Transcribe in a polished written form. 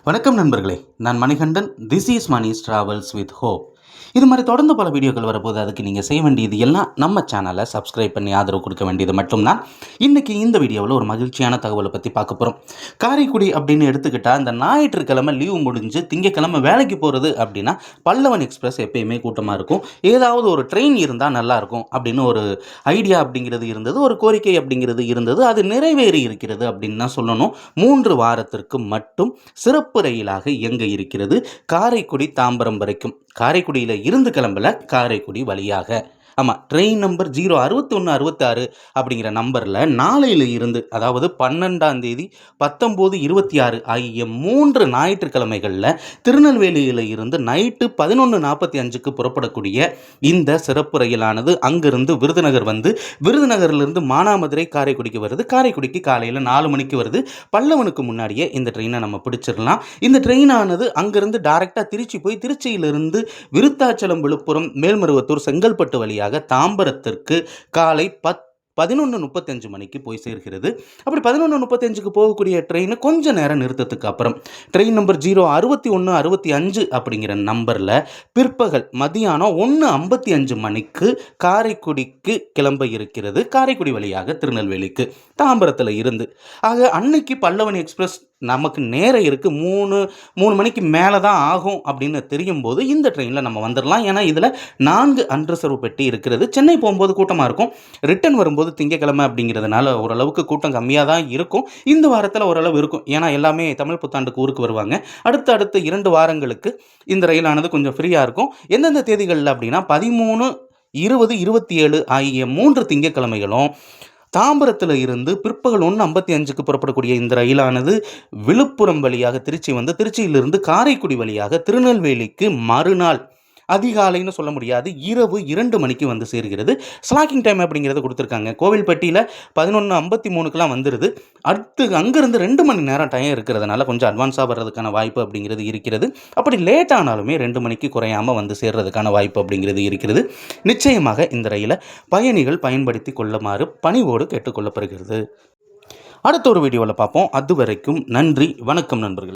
வணக்கம் நண்பர்களே, நான் Manikandan. This is Mani's travels with hope. இது மாதிரி தொடர்ந்து பல வீடியோக்கள் வரப்போது. அதுக்கு நீங்கள் செய்ய வேண்டியது எல்லாம் நம்ம சேனலை சப்ஸ்கிரைப் பண்ணி ஆதரவு கொடுக்க வேண்டியது மட்டும்தான். இன்றைக்கி இந்த வீடியோவில் ஒரு மகிழ்ச்சியான தகவலை பற்றி பார்க்க போகிறோம். காரைக்குடி அப்படின்னு எடுத்துக்கிட்டால் இந்த ஞாயிற்றுக்கிழமை லீவு முடிஞ்சு திங்கக்கிழமை வேலைக்கு போகிறது அப்படின்னா பல்லவன் எக்ஸ்பிரஸ் எப்பயுமே கூட்டமாக இருக்கும். ஏதாவது ஒரு ட்ரெயின் இருந்தால் நல்லாயிருக்கும் அப்படின்னு ஒரு ஐடியா அப்படிங்கிறது இருந்தது, ஒரு கோரிக்கை அப்படிங்கிறது இருந்தது. அது நிறைவேறி இருக்கிறது அப்படின்னு தான் சொல்லணும். 3 வாரத்திற்கு மட்டும் சிறப்பு ரயிலாக இயங்க இருக்கிறது. காரைக்குடி தாம்பரம் வரைக்கும். காரைக்குடியில் இருந்து கிளம்பல, காரைக்குடி வழியாக. ஆமாம், ட்ரெயின் நம்பர் 06166 அப்படிங்கிற நம்பரில் நாளையில் இருந்து, அதாவது 12ஆம் தேதி, 19, 26 ஆகிய 3 ஞாயிற்றுக்கிழமைகளில் திருநெல்வேலியில் இருந்து நைட்டு 11:45க்கு புறப்படக்கூடிய இந்த சிறப்பு ரயிலானது அங்கிருந்து விருதுநகர் வந்து, விருதுநகர்லேருந்து மானாமதுரை காரைக்குடிக்கு வருது. காரைக்குடிக்கு காலையில் 4 மணிக்கு வருது. பல்லவனுக்கு முன்னாடியே இந்த ட்ரெயினை நம்ம பிடிச்சிடலாம். இந்த ட்ரெயினானது அங்கிருந்து டைரெக்டாக திருச்சி போய், திருச்சியிலிருந்து விருத்தாச்சலம், விழுப்புரம், மேல்மருவத்தூர், செங்கல்பட்டு வழியாக தாம்பரத்திற்கு காலை 11:35 மணிக்கு போய் சேர்கிறது. அப்படி 11:35க்கு போகக்கூடிய ட்ரெயின் கொஞ்ச நேரம் நிறுத்தத்துக்கு அப்புறம் ட்ரெயின் நம்பர் 06165 அப்படிங்கிற நம்பரில் பிற்பகல் மதியானம் 1:55 மணிக்கு காரைக்குடிக்கு கிளம்ப இருக்கிறது. காரைக்குடி வழியாக திருநெல்வேலிக்கு தாம்பரத்தில் இருந்து. ஆக அன்னைக்கு பல்லவன் எக்ஸ்பிரஸ் நமக்கு நேரம் இருக்குது, 3 மணிக்கு மேலே தான் ஆகும் அப்படின்னு தெரியும் போது இந்த ட்ரெயினில் நம்ம வந்துடலாம். ஏன்னா இதில் 4 அன்ரிசர்வ் பெட்டி இருக்கிறது. சென்னை போகும்போது கூட்டமாக இருக்கும், ரிட்டன் வரும்போது திங்கக்கிழமை அப்படிங்கிறதுனால ஓரளவுக்கு கூட்டம் கம்மியாக தான் இருக்கும். இந்த வாரத்தில் ஓரளவு இருக்கும், ஏன்னா எல்லாமே தமிழ் புத்தாண்டுக்கு ஊருக்கு வருவாங்க. அடுத்த 2 வாரங்களுக்கு இந்த ரயிலானது கொஞ்சம் ஃப்ரீயாக இருக்கும். எந்தெந்த தேதிகளில் அப்படின்னா 13, 20, 27 ஆகிய 3 திங்கக்கிழமைகளும் தாம்பரத்தில் இருந்து பிற்பகல் 1:55க்கு புறப்படக்கூடிய இந்த ரயிலானது விழுப்புரம் வழியாக திருச்சி வந்து, திருச்சியிலிருந்து காரைக்குடி வழியாக திருநெல்வேலிக்கு மறுநாள் அதிகாலைன்னு சொல்ல முடியாது, இரவு 2 மணிக்கு வந்து சேர்கிறது. ஸ்லாக்கிங் டைம் அப்படிங்கிறத கொடுத்துருக்காங்க. கோவில்பட்டியில் 11:53க்கெலாம் வந்துடுது. அடுத்து அங்கேருந்து 2 மணி நேரம் டைம் இருக்கிறதுனால கொஞ்சம் அட்வான்ஸாக வர்றதுக்கான வாய்ப்பு அப்படிங்கிறது இருக்கிறது. அப்படி லேட் ஆனாலுமே 2 மணிக்கு குறையாமல் வந்து சேர்றதுக்கான வாய்ப்பு அப்படிங்கிறது இருக்கிறது. நிச்சயமாக இந்த ரயிலை பயணிகள் பயன்படுத்தி கொள்ளுமாறு பணிவோடு கேட்டுக்கொள்ளப்படுகிறது. அடுத்த ஒரு வீடியோவில் பார்ப்போம். அது வரைக்கும் நன்றி, வணக்கம் நண்பர்கள்.